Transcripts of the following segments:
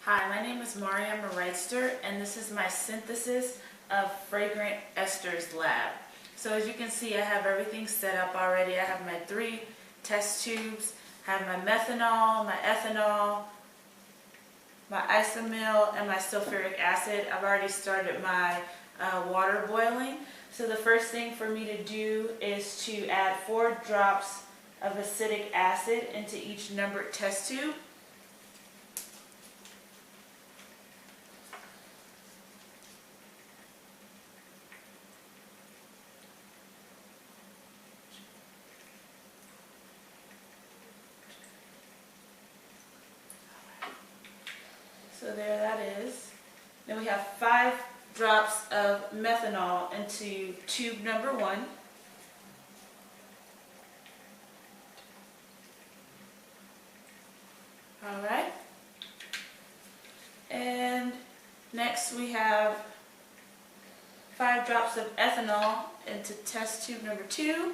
Hi, my name is Mariam Reitster, and this is my synthesis of Fragrant Esters lab. So as you can see, I have everything set up already. I have my 3 test tubes, I have my methanol, my ethanol, my isomil, and my sulfuric acid. I've already started my water boiling. So the first thing for me to do is to add 4 drops of acetic acid into each numbered test tube. So there that is. Then we have 5 drops of methanol into tube number 1. Alright. And next we have 5 drops of ethanol into test tube number 2.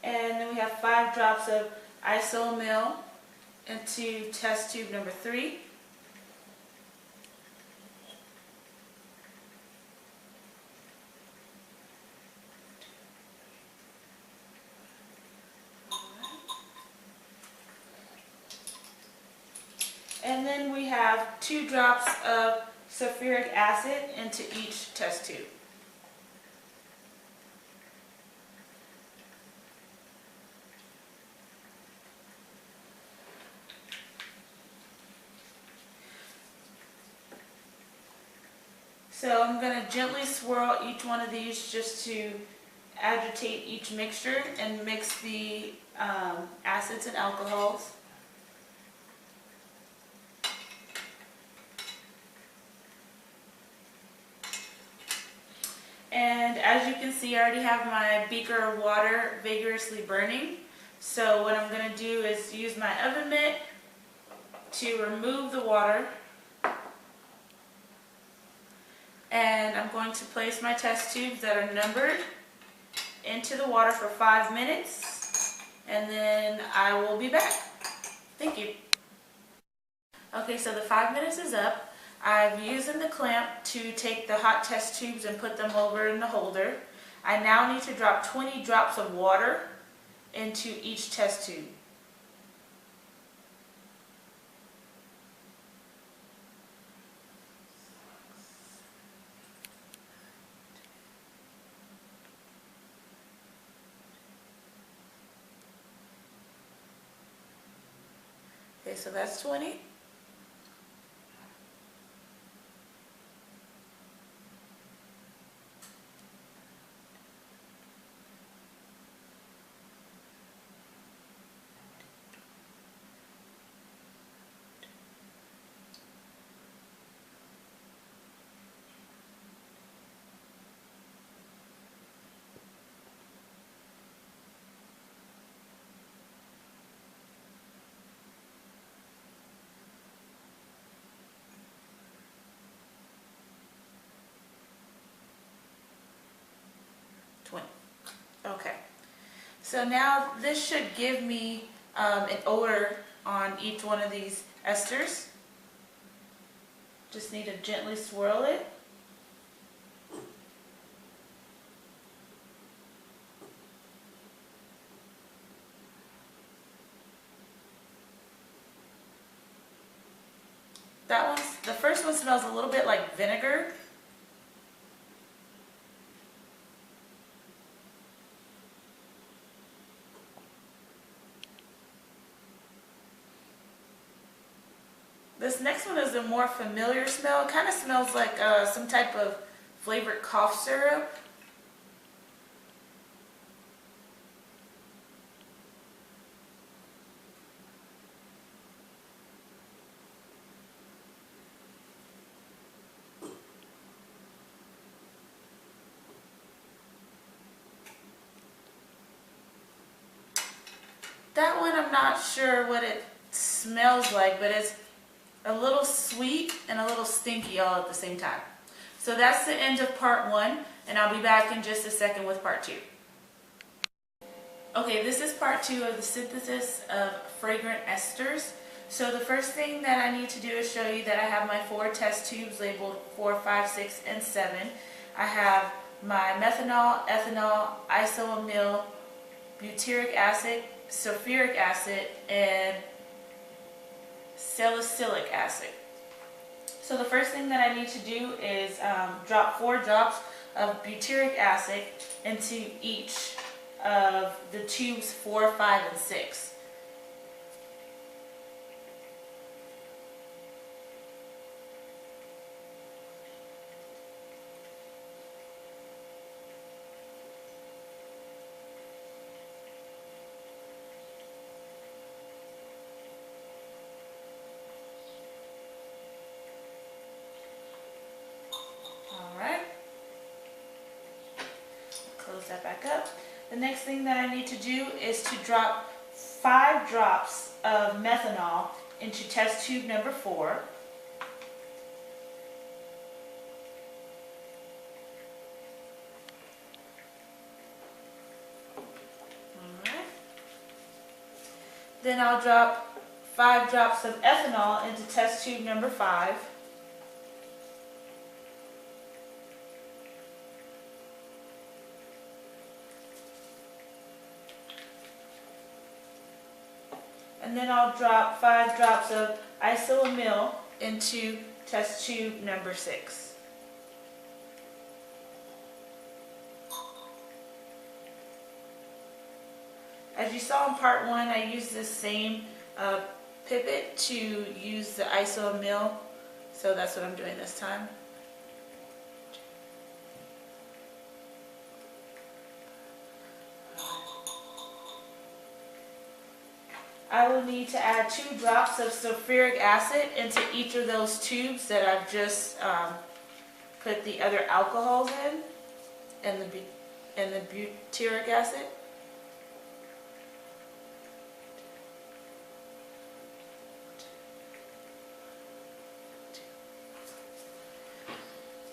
And then we have 5 drops of isomil into test tube number 3. And then we have 2 drops of sulfuric acid into each test tube. So I'm going to gently swirl each one of these just to agitate each mixture and mix the acids and alcohols. And as you can see, I already have my beaker of water vigorously burning. So what I'm going to do is use my oven mitt to remove the water. And I'm going to place my test tubes that are numbered into the water for 5 minutes, and then I will be back. Thank you. Okay, so the 5 minutes is up. I've used the clamp to take the hot test tubes and put them over in the holder. I now need to drop 20 drops of water into each test tube. Okay, so that's 20. Okay, so now this should give me an odor on each one of these esters. Just need to gently swirl it. The first one smells a little bit like vinegar. This next one is a more familiar smell. It kind of smells like some type of flavored cough syrup. That one I'm not sure what it smells like, but it's a little sweet and a little stinky all at the same time. So that's the end of part 1, and I'll be back in just a second with part 2. Okay, this is part 2 of the synthesis of fragrant esters. So the first thing that I need to do is show you that I have my 4 test tubes labeled 4, 5, 6, and 7. I have my methanol, ethanol, isoamyl, butyric acid, sulfuric acid, and salicylic acid. So the first thing that I need to do is drop 4 drops of butyric acid into each of the tubes 4, 5, and 6. Close that back up. The next thing that I need to do is to drop 5 drops of methanol into test tube number 4. Alright. Then I'll drop 5 drops of ethanol into test tube number 5. And then I'll drop 5 drops of isoamyl into test tube number 6. As you saw in part 1, I used this same pipette to use the isoamyl, so that's what I'm doing this time. I will need to add 2 drops of sulfuric acid into each of those tubes that I've just put the other alcohols in, and the butyric acid.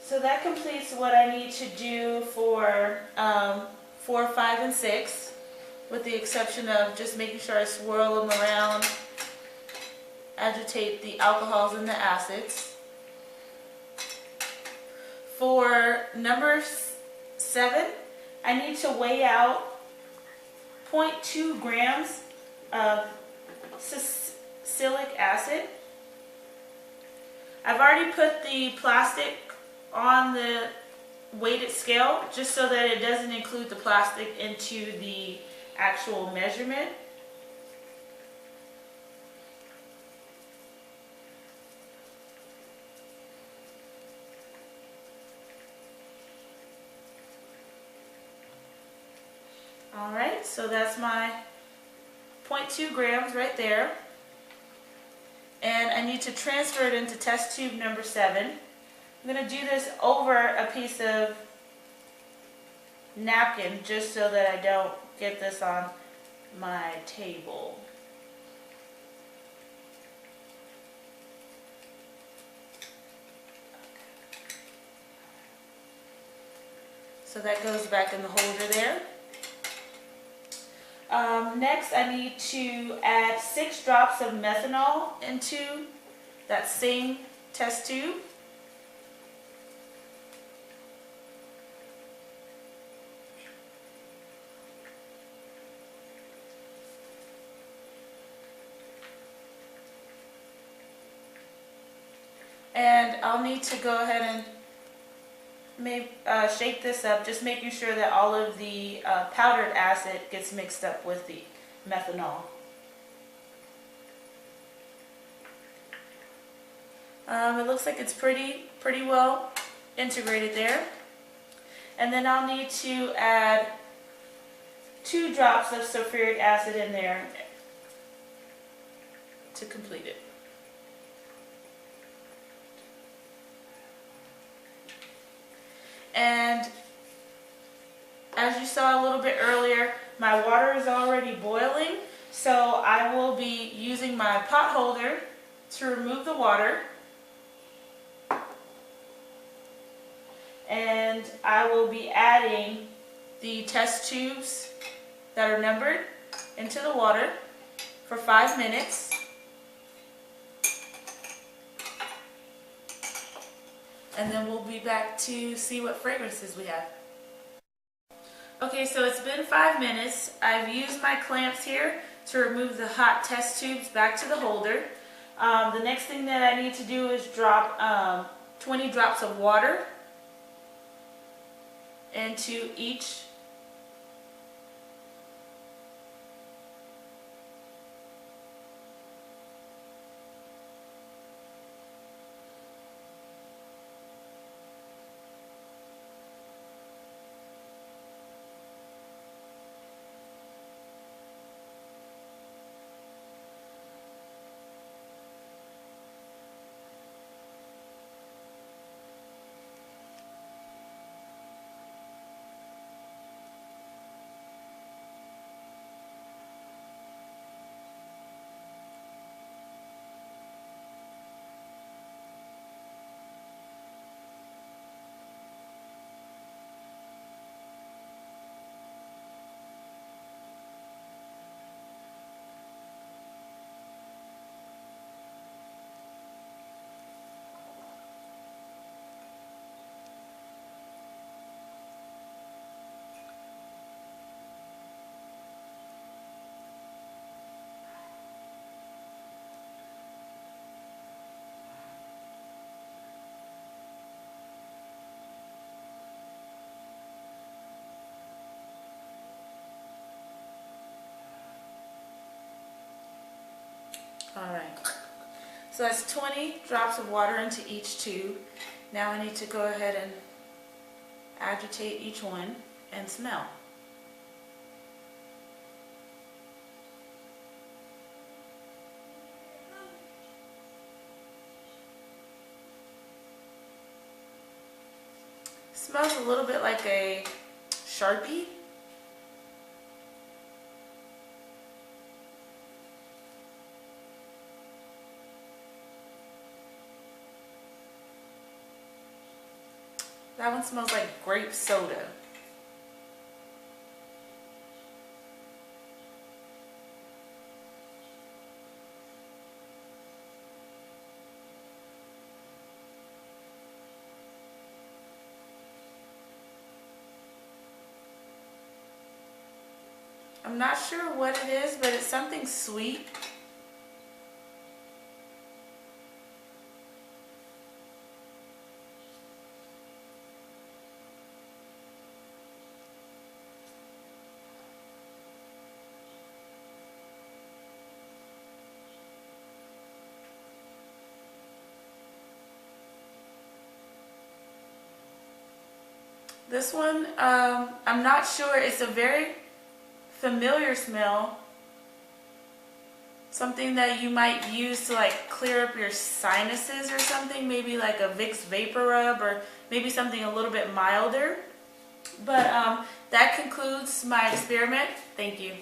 So that completes what I need to do for 4, 5, and 6. With the exception of just making sure I swirl them around, agitate the alcohols and the acids. For number 7, I need to weigh out 0.2 grams of salicylic acid. I've already put the plastic on the weighted scale just so that it doesn't include the plastic into the actual measurement. Alright, so that's my 0.2 grams right there. And I need to transfer it into test tube number 7. I'm going to do this over a piece of napkin just so that I don't get this on my table. So that goes back in the holder there. Next I need to add 6 drops of methanol into that same test tube. And I'll need to go ahead and shake this up, just making sure that all of the powdered acid gets mixed up with the methanol. It looks like it's pretty well integrated there. And then I'll need to add 2 drops of sulfuric acid in there to complete it. And as you saw a little bit earlier, my water is already boiling, so I will be using my pot holder to remove the water. and I will be adding the test tubes that are numbered into the water for 5 minutes. And then we'll be back to see what fragrances we have. Okay, so it's been 5 minutes. I've used my clamps here to remove the hot test tubes back to the holder. The next thing that I need to do is drop 20 drops of water into each. Alright, so that's 20 drops of water into each tube. Now I need to go ahead and agitate each one and smell. Smells a little bit like a Sharpie. That one smells like grape soda. I'm not sure what it is, but it's something sweet. This one, I'm not sure. It's a very familiar smell. Something that you might use to like clear up your sinuses or something. Maybe like a Vicks Vapor Rub, or maybe something a little bit milder. But that concludes my experiment. Thank you.